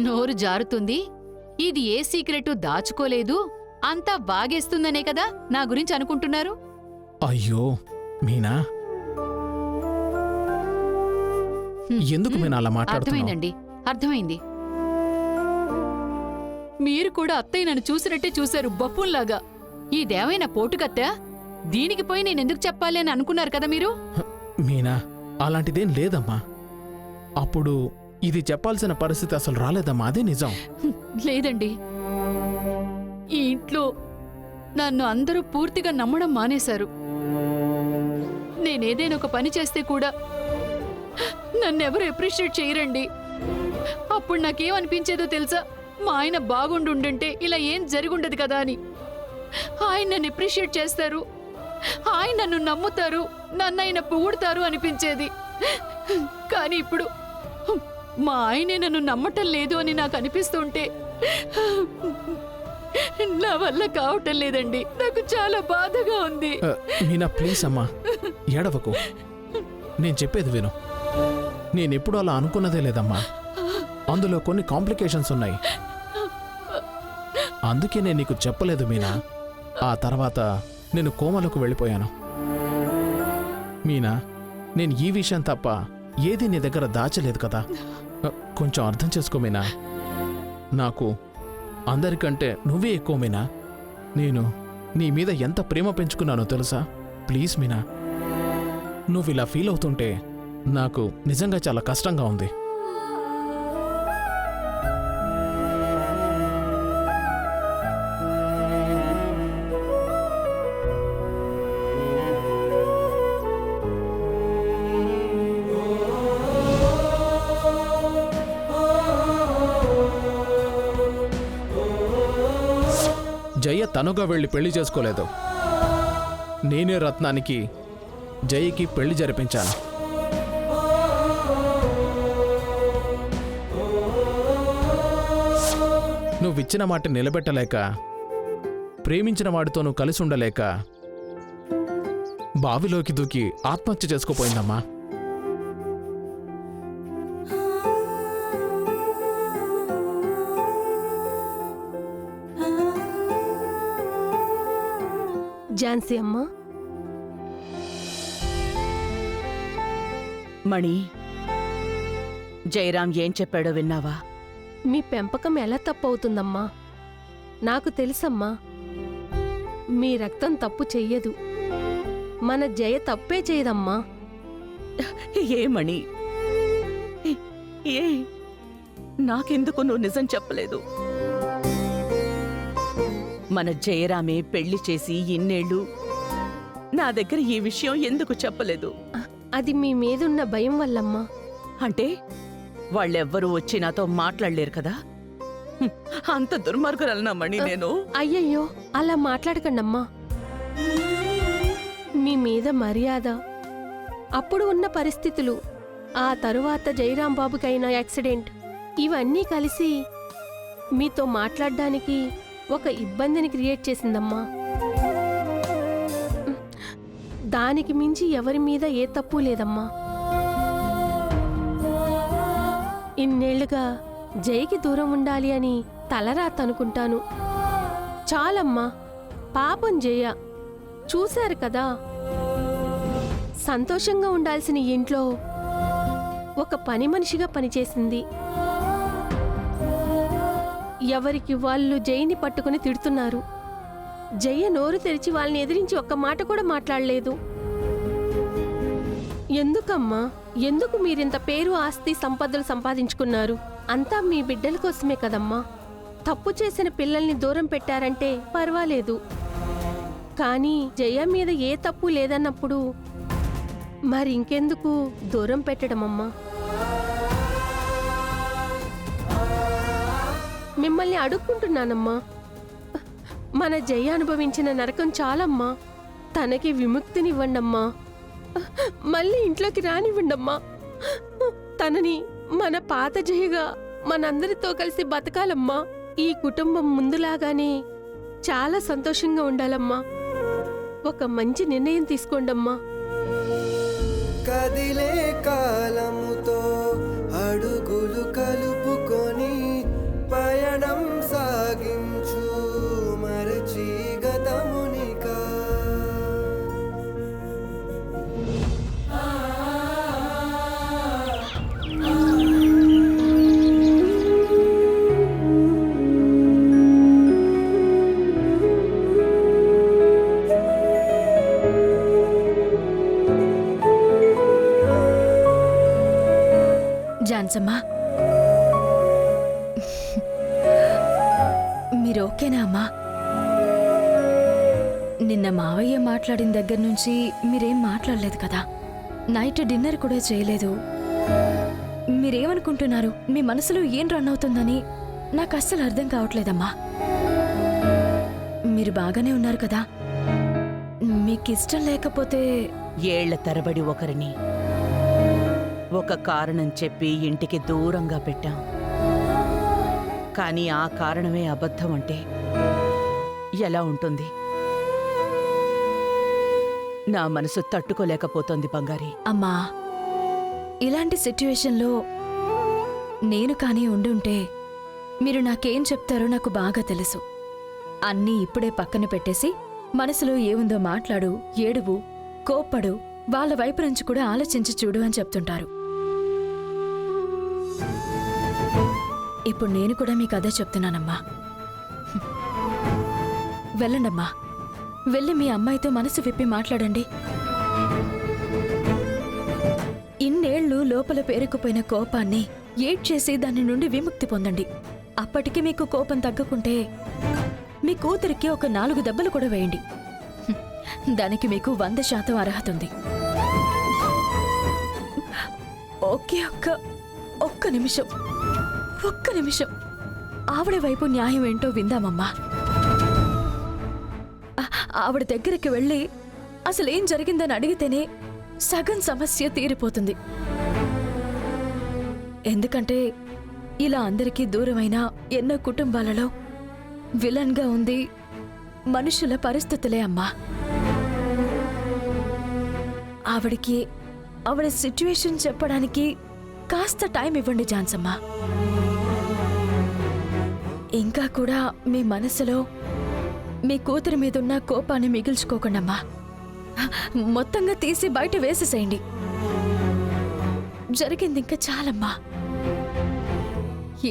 నోరు జారుతుంది. ఇది ఏ సీక్రెటు దాచుకోలేదు, అంతా వాగేస్తుందనే కదా నా గురించి అనుకుంటున్నారు. అయ్యో మీనా, ఎందుకు మీనా అలా మాట్లాడుతున్నావు? అర్థమైందండి, అర్థమైంది. మీరు కూడా అత్తయ్య నన్ను చూసినట్టే చూశారు, బఫూన్లాగా. ఇదేమైనా పోటుకత్తా? దీనికి పోయి నేనెందుకు చెప్పాలి అని అనుకున్నారు కదా మీరు. మీనా, అలాంటిదేం లేదమ్మా. అప్పుడు ఇది చెప్పాల్సిన పరిస్థితి అసలు రాలేదమ్మా, అదే నిజం. లేదండి, ఈ ఇంట్లో నన్ను అందరూ పూర్తిగా నమ్మడం మానేశారు. నేనేదైనా ఒక పని చేస్తే కూడా నన్నెవరు అప్రిషియేట్ చేయరండి. అప్పుడు నాకేమనిపించేదో తెలుసా? మా ఆయన బాగుండుంటే ఇలా ఏం జరిగుండదు కదా అని. ఆయన నన్ను అప్రిషియేట్ చేస్తారు, ఆయన నన్ను నమ్ముతారు, నన్ను ఆయన పొగుడుతారు అనిపించేది. కానీ ఇప్పుడు మా ఆయనే నన్ను నమ్మటం లేదు అని నాకు అనిపిస్తుంటే నా వల్ల కావటం లేదండి. నాకు చాలా బాధగా ఉంది. మీనా ప్లీజ్ అమ్మా, ఏడవకు. నేను చెప్పేది విను. నేనెప్పుడు అలా అనుకున్నదే లేదమ్మా. అందులో కొన్ని కాంప్లికేషన్స్ ఉన్నాయి, అందుకే నేను నీకు చెప్పలేదు మీనా. ఆ తర్వాత నేను కోమలకు వెళ్ళిపోయాను. మీనా, నేను ఈ విషయం తప్ప ఏది నీ దగ్గర దాచలేదు కదా. కొంచెం అర్థం చేసుకో మీనా. నాకు అందరికంటే నువ్వే ఎక్కువ మీనా. నేను నీ మీద ఎంత ప్రేమ పెంచుకున్నానో తెలుసా? ప్లీజ్ మీనా, నువ్వు ఇలా ఫీల్ అవుతుంటే నాకు నిజంగా చాలా కష్టంగా ఉంది. జయ తనుగా వెళ్ళి పెళ్లి చేసుకోలేదు. నేనే రత్నానికి జయకి పెళ్లి జరిపించాను. నువ్విచ్చిన మాట నిలబెట్టలేక, ప్రేమించిన వాడితో నువ్వు కలిసి ఉండలేక బావిలోకి దూకి ఆత్మహత్య చేసుకోపోయిందమ్మా. ఝాన్సీ అమ్మా, మణి, జయరాం ఏం చెప్పాడో విన్నావా? మీ పెంపకం ఎలా తప్పవుతుందమ్మా? నాకు తెలుసమ్మా, మీ రక్తం తప్పు చెయ్యదు. మన జయ తప్పే చేయదమ్మా. ఏ మణి, ఏ నాకెందుకు నువ్వు నిజం చెప్పలేదు? మన జయరామే పెళ్లి చేసి ఇన్నేళ్ళు నా దగ్గర ఈ విషయం ఎందుకు చెప్పలేదు? అది మీ మీదున్న భయం వల్లమ్మా. అంటే వాళ్ళెవ్వరూ వచ్చి నాతో మాట్లాడలేరు కదా? అంత దుర్మార్గురాలనా మణి నేను? అయ్యయ్యో, అలా మాట్లాడకండమ్మా. మీ మీద మర్యాద, అప్పుడు ఉన్న పరిస్థితులు, ఆ తరువాత జయరాం బాబుకైన యాక్సిడెంట్, ఇవన్నీ కలిసి మీతో మాట్లాడడానికి ఒక ఇబ్బందిని క్రియేట్ చేసిందమ్మా. దానికి మించి ఎవరి మీద ఏ తప్పు లేదమ్మా. ఇన్నేళ్లుగా జైకి దూరం ఉండాలి అని తలరాత అనుకుంటాను. చాలమ్మా, పాపం జయ. చూశారు కదా, సంతోషంగా ఉండాల్సిన ఇంట్లో ఒక పని మనిషిగా పనిచేసింది. ఎవరికి వాళ్ళు జయని పట్టుకుని తిడుతున్నారు. జయ నోరు తెరిచి వాళ్ళని ఎదిరించి ఒక్క మాట కూడా మాట్లాడలేదు. ఎందుకమ్మా, ఎందుకు మీరింత పేరు, ఆస్తి, సంపదలు సంపాదించుకున్నారు? అంతా మీ బిడ్డల కోసమే కదమ్మా. తప్పు చేసిన పిల్లల్ని దూరం పెట్టారంటే పర్వాలేదు, కానీ జయ మీద ఏ తప్పు లేదన్నప్పుడు మరి ఇంకెందుకు దూరం పెట్టడమమ్మా? మిమ్మల్ని అడుక్కుంటున్నానమ్మా. మన జయ అనుభవించిన నరకం చాలమ్మా. తనకి విముక్తినివ్వండమ్మా. మళ్ళీ ఇంట్లోకి రానివ్వండమ్మా. తనని మన పాత జయగా మనందరితో కలిసి బతకాలమ్మా. ఈ కుటుంబం ముందులాగానే చాలా సంతోషంగా ఉండాలమ్మా. ఒక మంచి నిర్ణయం తీసుకోండమ్మా. కదిలే కాలముతో అడుగు జాన్సమ్మా మీరు ఓకేనా అమ్మా? నిన్న మావయ్య మాట్లాడిన దగ్గర నుంచి మీరేం మాట్లాడలేదు కదా, నైట్ డిన్నర్ కూడా చేయలేదు. మీరేమనుకుంటున్నారు? మీ మనసులో ఏం రన్ అవుతుందని నాకు అస్సలు అర్థం కావట్లేదమ్మా. మీరు బాగానే ఉన్నారు కదా? మీకిష్టం లేకపోతే ఏళ్ల తరబడి ఒకరిని ఒక కారణం చెప్పి ఇంటికి దూరంగా పెట్టాం. కానీ ఆ కారణమే అబద్ధం అంటే ఎలా ఉంటుంది? నా మనసు తట్టుకోలేకపోతోంది బంగారి. అమ్మా, ఇలాంటి సిట్యుయేషన్లో నేను కానీ ఉండుంటే మీరు నాకేం చెప్తారో నాకు బాగా తెలుసు. అన్నీ ఇప్పుడే పక్కన పెట్టేసి మనసులో ఏముందో మాట్లాడు, ఏడువు, కోప్పడు, వాళ్ళ వైపు నుంచి కూడా ఆలోచించి చూడు అని చెప్తుంటారు. ఇప్పుడు నేను కూడా మీకు అదే చెప్తున్నానమ్మా. వెళ్ళండమ్మా, వెళ్ళి మీ అమ్మాయితో మనసు విప్పి మాట్లాడండి. ఇన్నేళ్లు లోపల పేరుకుపోయిన కోపాన్ని ఏడ్చేసి దాని నుండి విముక్తి పొందండి. అప్పటికి మీకు కోపం తగ్గకుంటే మీ కూతురికి ఒక 4 దెబ్బలు కూడా వేయండి. దానికి మీకు 100% అర్హత ఉంది. ఒకే ఒక్క నిమిషం, ఒక్క నిమిషం ఆవిడ వైపు న్యాయం ఏంటో విందామమ్మా. ఆవిడ దగ్గరికి వెళ్ళి అసలేం జరిగిందని అడిగితేనే సగం సమస్య తీరిపోతుంది. ఎందుకంటే ఇలా అందరికీ దూరమైన ఎన్నో కుటుంబాలలో విలన్గా ఉంది మనుషుల పరిస్థితులే అమ్మా. ఆవిడ సిట్యుయేషన్ చెప్పడానికి కాస్త టైం ఇవ్వండి జాన్సమ్మా. ఇంకా కూడా మీ మనసులో మీ కూతురి మీదున్న కోపాన్ని మిగిల్చుకోకండమ్మా. మొత్తంగా తీసి బయట వేసేసేయండి. జరిగింది ఇంకా చాలమ్మా.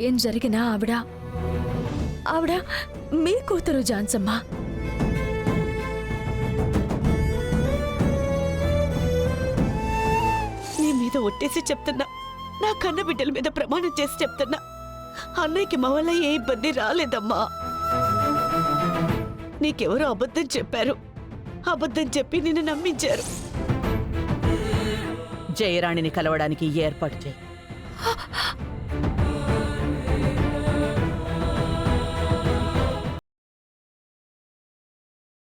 ఏం జరిగినా ఆవిడ మీ కూతురు జాన్సమ్మా. నీ మీద ఒట్టేసి చెప్తున్నా, నా కన్న బిడ్డల మీద ప్రమాణం చేసి చెప్తున్నా, అన్నయ్యకి మా వల్ల ఏ ఇబ్బంది రాలేదమ్మా. నీకెవరో అబద్ధం చెప్పారు, అబద్ధం చెప్పి నిన్ను నమ్మించారు. జయరాణిని కలవడానికి ఏర్పాటు చేయి.